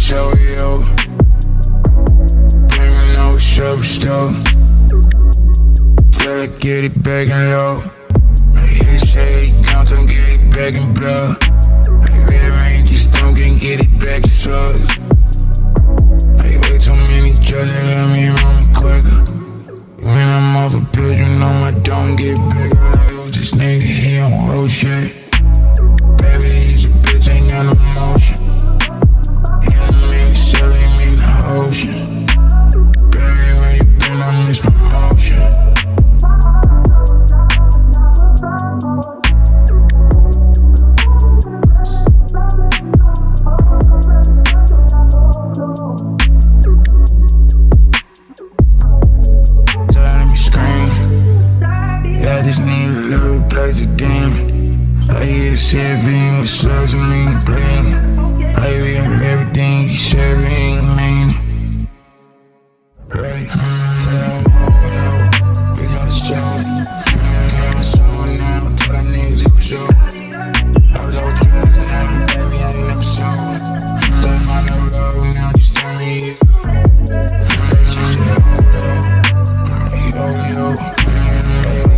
show you. Bring me no show stove. Till I get it back and low. I hear you say he counts, I'm get it back in blood. I rearrange this don't get it back in slugs. Like way too many drugs that let me run me quicker. When I'm off a pill, you know my don't get bigger. Like who's this nigga, he on road shit. Baby, he's a bitch, ain't got no motion. He don't mean to sell, he mean the ocean. Baby, where you been, I miss my motion. I just need a little place again. I hear the saving with slugs and lean bling. I hear everything you said, we ain't mean. Right? Tell them hold out, we gotta show it. Get my soul now, tell that niggas it was over. I was over drugs now, baby, I ain't never sober. Don't find no love now, just tell me it. She said hold out, hey hold out.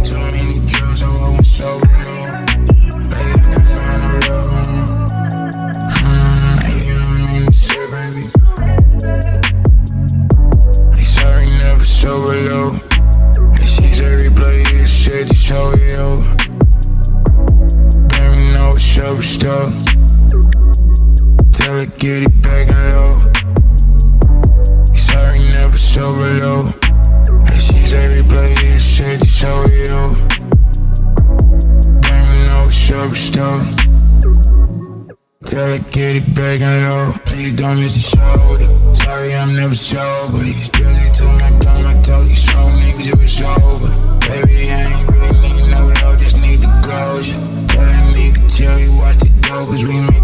Too many drugs, I wasn't so low. Like I can find no love. Like you don't mean to say, baby. Like sorry, never sober low. And she's every play, shit to show you. Baby, no sober stuff. Till I get it back and low. Like sorry, never sober low. And she's every play, shit to show you. Baby, no sober stuff. Till I get it back and low. Please don't miss the shoulder. Sorry, I'm never sober. You still into my dome, I told these old niggas it was over. Baby, I ain't really need no love, just need the closure. Tell that nigga, tell you watch the dope, cause we make